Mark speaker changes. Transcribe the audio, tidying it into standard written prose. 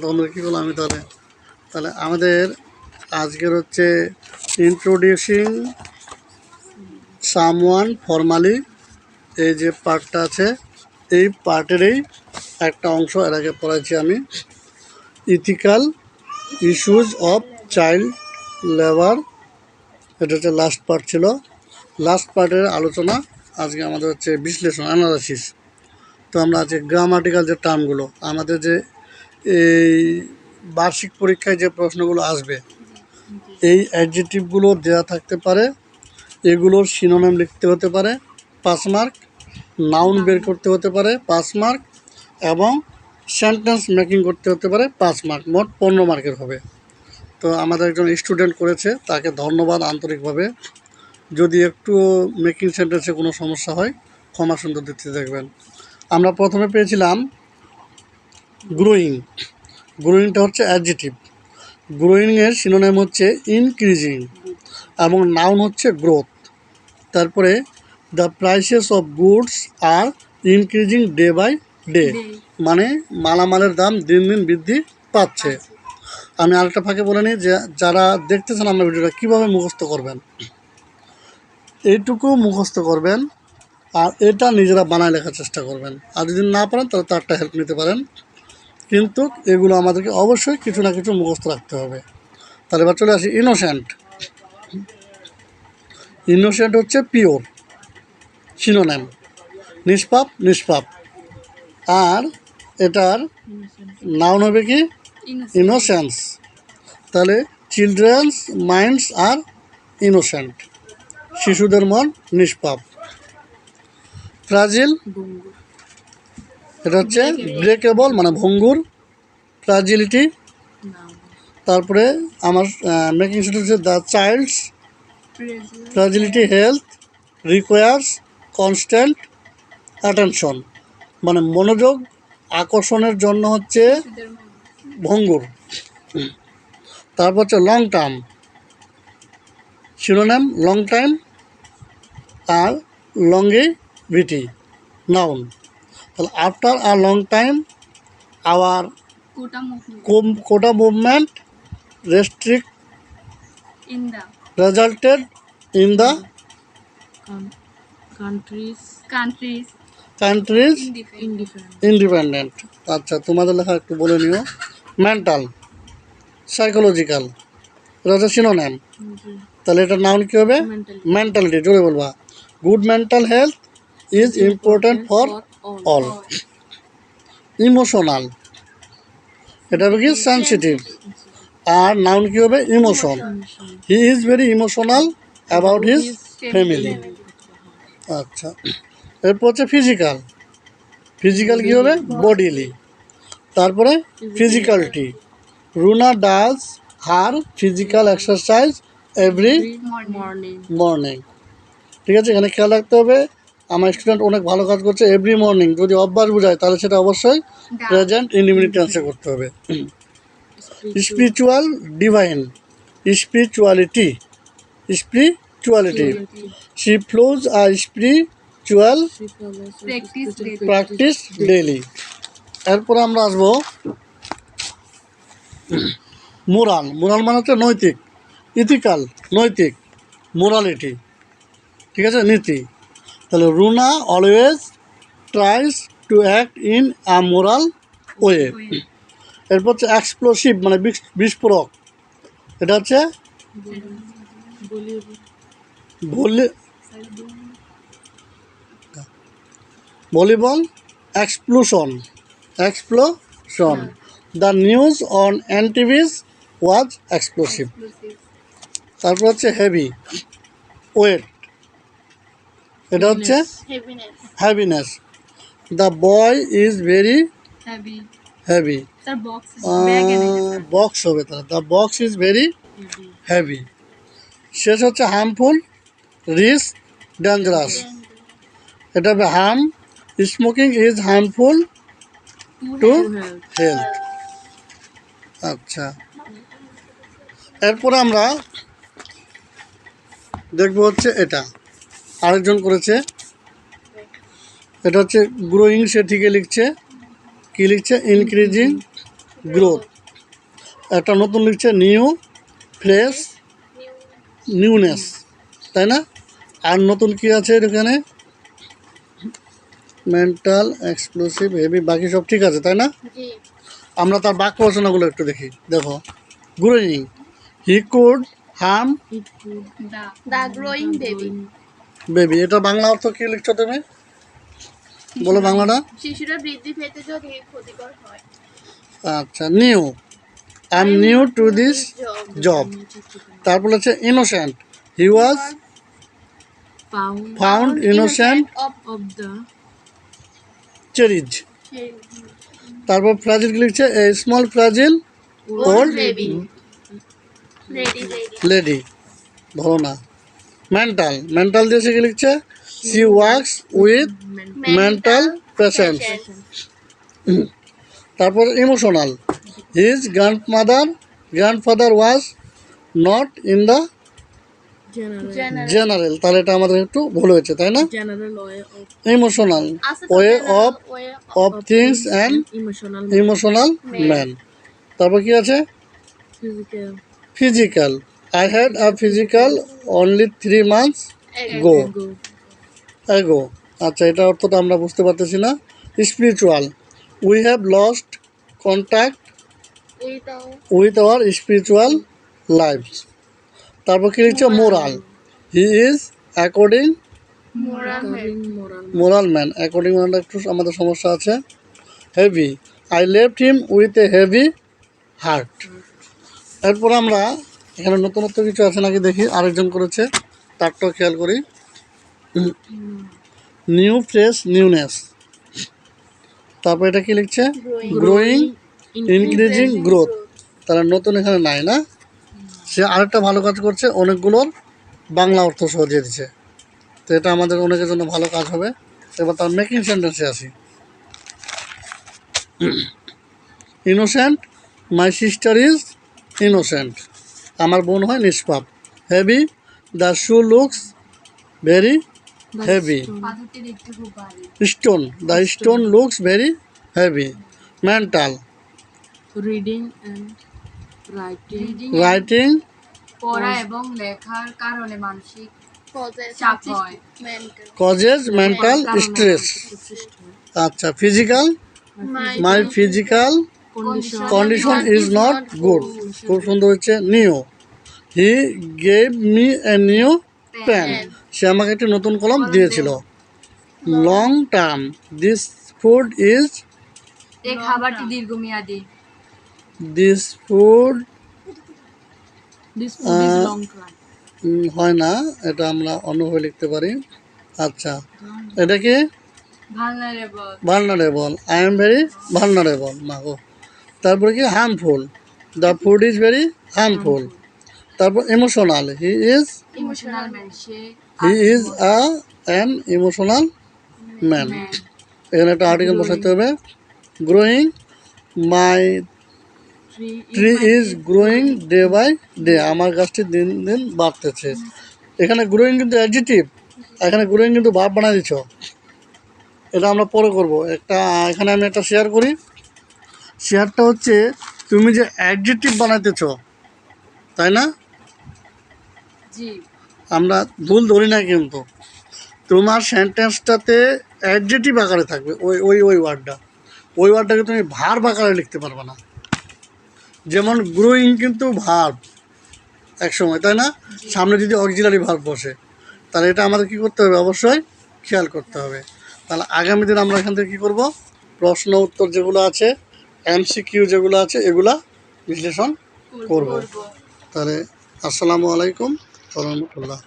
Speaker 1: তখন কী করলাম আমি তাহলে তাহলে আমাদের আজকের হচ্ছে ইন্ট্রোডিউসিং সামওয়ান ফর্মালি, এই যে পার্টটা আছে এই পার্টেরই একটা অংশ এর আগে পড়াইছি আমি। Ethical issues of child labour, এটা হচ্ছে লাস্ট পার্ট ছিল। লাস্ট পার্টের আলোচনা আজকে আমাদের হচ্ছে বিশ্লেষণ, অ্যানালাইসিস। তো আমরা আজকে গ্রামাটিক্যাল যে টার্মগুলো আমাদের যে এই বার্ষিক পরীক্ষায় যে প্রশ্নগুলো আসবে, এই অ্যাডজেক্টিভগুলো দেওয়া থাকতে পারে, এগুলোর সিনোনিম লিখতে হতে পারে 5 মার্ক, নাউন বের করতে হতে পারে 5 মার্ক, এবং সেন্টেন্স মেকিং করতে হতে পারে 5 মার্ক, মোট 15 মার্কের হবে। তো আমাদের একজন স্টুডেন্ট করেছে, তাকে ধন্যবাদ আন্তরিকভাবে। যদি একটু মেকিং সেন্টেন্সে কোনো সমস্যা হয় ক্ষমা সুন্দর দিতে দেখবেন। আমরা প্রথমে পেয়েছিলাম গ্রোয়িং। গ্রোয়িংটা হচ্ছে অ্যাডজেক্টিভ। গ্রোয়িংয়ের সিনোনিম হচ্ছে ইনক্রিজিং এবং নাউন হচ্ছে গ্রোথ। তারপরে the prices of goods are increasing day by day, মানে মালামালের দাম দিন দিন বৃদ্ধি পাচ্ছে। আমি আরেকটা ফাঁকে বলে নিই যে যারা দেখতেছেন আমার ভিডিওটা কীভাবে মুখস্থ করবেন, এইটুকু মুখস্থ করবেন আর এটা নিজেরা বানায় লেখার চেষ্টা করবেন। আর যদি না পারেন তাহলে তারটা হেল্প নিতে পারেন, কিন্তু এগুলো আমাদেরকে অবশ্যই কিছু না কিছু মুখস্থ রাখতে হবে। তাহলে এবার চলে আসি ইনোসেন্ট। ইনোসেন্ট হচ্ছে পিওর, সিনোনিম নিষ্পাপ, নিষ্পাপ। আর এটার নাউন হবে কি ইনোসেন্স। তাহলে চিলড্রেন্স মাইন্ডস আর ইনোসেন্ট, শিশুদের মন নিষ্পাপ। ফ্রাজিল, এটা হচ্ছে ব্রেকেবল মানে ভঙ্গুর, ফ্রাজিলিটি। তারপরে আমার মেকিং সেটা হচ্ছে the child's fragility health requires constant attention, মানে মনোযোগ আকর্ষণের জন্য হচ্ছে ভঙ্গুর। তারপর হচ্ছে লং টার্ম, শিরোনাম লং টাইম আর লংগেভিটি নাউন। তাহলে after a long time our quota movement restrict resulted in the countries independent. আচ্ছা, তোমাদের লেখা একটু বলে নিও। মেন্টাল, সাইকোলজিক্যাল, এটা হচ্ছে সিনোনিম। তাহলে এটা নাউন কী হবে? মেন্টালিটি। জোরে বলবা। Good mental health is important for all. Emotional, এটা হবে কি সেন্সিটিভ। আর নাউন কী হবে? Emotion. He is very emotional about his family. আচ্ছা, এরপর হচ্ছে ফিজিক্যাল। ফিজিক্যাল কী হবে? বডিলি। তারপরে physicality, Runa does her physical exercise every morning. ঠিক আছে, এখানে খেয়াল রাখতে হবে আমার স্টুডেন্ট অনেক ভালো কাজ করছে। এভরি মর্নিং যদি অভ্যাস বোঝায় তাহলে সেটা অবশ্যই প্রেজেন্ট ইনডিফিনিট টেন্সে করতে হবে। Spiritual, divine, spirituality, spirituality. She flows a spiritual practice daily. এরপরে আমরা আসবো মোরাল। মোরাল মানে হচ্ছে নৈতিক, ইথিক্যাল নৈতিক, মোরালিটি, ঠিক আছে, নীতি। তাহলে Runa always tries to act in a moral way. এরপর হচ্ছে এক্সপ্লোসিভ মানে বিস্ফোরক, এটা হচ্ছে volleyball explosion, explosion. The news on NTV's was explosive. তারপর হচ্ছে হেভি, ওয়েট, এটা হচ্ছে heaviness. The boy is very heavy, box হবে তাহলে the box is very heavy. শেষ হচ্ছে হার্মফুল, রিস্ক, ডেঞ্জারাস, এটা হবে harm. Smoking is harmful to health. আচ্ছা, এরপরে আমরা দেখবো হচ্ছে এটা আরেকজন করেছে, এটা হচ্ছে গ্রোয়িং। সে ঠিকই লিখছে, কী লিখছে? Increasing growth. একটা নতুন লিখছে নিউ, ফ্রেশ, নিউনেস, তাই না? আর নতুন কি আছে এখানে? মেন্টাল, এক্সপ্লোসিভ, হেভি, বাকি সব ঠিক আছে, তাই না?
Speaker 2: জি।
Speaker 1: আমরা তার বাক্য রচনাগুলো একটু দেখি। দেখো, growing, he could harm
Speaker 3: It could
Speaker 2: the growing baby.
Speaker 1: Baby. এটা বাংলা অর্থ কি লিখছো তুমি? বলো বাংলাটা।
Speaker 2: শিশুরা বৃদ্ধি পেতে যদি ক্ষতিকর হয়।
Speaker 1: আচ্ছা, new, I am new to this job. তারপর হচ্ছে innocent, he was found innocent
Speaker 3: of the
Speaker 1: charges. তারপর ফ্রাজিল কি লিখছে? A small fragile old
Speaker 2: baby. Ready
Speaker 1: lady, ধরো না। মেন্টাল, মেন্টাল দিয়ে সে কি লিখছে? She works with mental patients. তারপর emotional, his grandfather was not in the
Speaker 3: general
Speaker 1: general. তাহলে এটা আমাদের একটু ভুল হয়েছে, তাই না?
Speaker 3: general way of
Speaker 1: emotional, way of things and
Speaker 3: emotional
Speaker 1: emotional man. তারপর কি আছে?
Speaker 3: physical
Speaker 1: physical, I had a physical only 3 months go
Speaker 3: go
Speaker 1: এগো। আচ্ছা, এটা অর্থটা আমরা বুঝতে পারতেছি না। Spiritual, we have lost contact with our spiritual life. তারপর কি লিখছে? Moral, he is according
Speaker 3: according moral
Speaker 1: moral man. According মানে একটু আমাদের সমস্যা আছে। Heavy, I left him with a heavy heart. এরপর আমরা এখানে নতুনত্ব কিছু আছে নাকি দেখি। আরেকজন করেছে, তারটাও খেয়াল করি। New, fresh, newness. তারপর এটা কি লিখছে? Growing, increasing, growth. তাহলে নতুন এখানে নাই না? সে আরেকটা ভালো কাজ করছে, অনেকগুলোর বাংলা অর্থ সহ দিয়ে দিচ্ছে। তো এটা আমাদের অনেকের জন্য ভালো কাজ হবে। এবার তার মেকিং সেন্টেন্সে আসি। Innocent, my sister is innocent. আমার বোন হয় নিষ্পাপ। Heavy, the shoe looks very heavy.
Speaker 2: পাথরটি দেখতে খুব ভারী।
Speaker 1: Stone, the stone looks very heavy. Mental,
Speaker 3: reading and writing
Speaker 1: writing,
Speaker 2: পড়া এবং লেখার কারণে মানসিক চাপ হয়।
Speaker 1: কজেস মেন্টাল
Speaker 3: কারণে
Speaker 1: স্ট্রেস।
Speaker 3: সৃষ্টি হয়।
Speaker 1: আচ্ছা, physical, my physical condition is not good. খুব সুন্দর হচ্ছে। New, he gave me a new pen. সে আমাকে একটি নতুন কলম দিয়েছিল। Long term, this food is
Speaker 2: এই খাবারটি দীর্ঘমেয়াদী।
Speaker 1: This food
Speaker 3: this food is long time
Speaker 1: হয় না, এটা আমরা অন্যভাবে লিখতে পারি। আচ্ছা, এটা কি?
Speaker 2: Vulnerable.
Speaker 1: Vulnerable, I am very vulnerable. না গো। তারপরে কি? Harmful, the food is very harmful. তারপর emotional, he is
Speaker 2: emotional man. সে
Speaker 1: অ্যান ইমোশনাল ম্যান। এখানে একটা আর্টিকেল বসাতে হবে। Growing, my tree is growing day by day. আমার গাছটি দিন দিন বাড়তেছে। এখানে গ্রোয়িং কিন্তু অ্যাডজেক্টিভ, এখানে গ্রোয়িং কিন্তু ভার্ব বানাই দিচ্ছ। এটা আমরা পরে করব। এখানে আমি একটা শেয়ার করি। শেয়ারটা হচ্ছে, তুমি যে অ্যাডজেক্টিভ বানাইতেছ, তাই না?
Speaker 2: জি।
Speaker 1: আমরা ভুল ধরি না কিন্তু। তোমার সেন্টেন্সটাতে অ্যাডজেক্টিভ আকারে থাকবে ওই ওয়ার্ডটাকে তুমি ভার্ব আকারে লিখতে পারবে না। যেমন গ্রোয়িং কিন্তু ভার্ব একসময়, তাই না? সামনে যদি অক্সিলারি ভার্ব বসে, তাহলে এটা আমাদের কী করতে হবে? অবশ্যই খেয়াল করতে হবে। তাহলে আগামী দিন আমরা এখান থেকে কী করবো? প্রশ্ন উত্তর যেগুলো আছে, এমসিকিউ যেগুলো আছে, এগুলা বিশ্লেষণ করব। তাহলে আসসালামু আলাইকুম ওয়া রাহমাতুল্লাহ।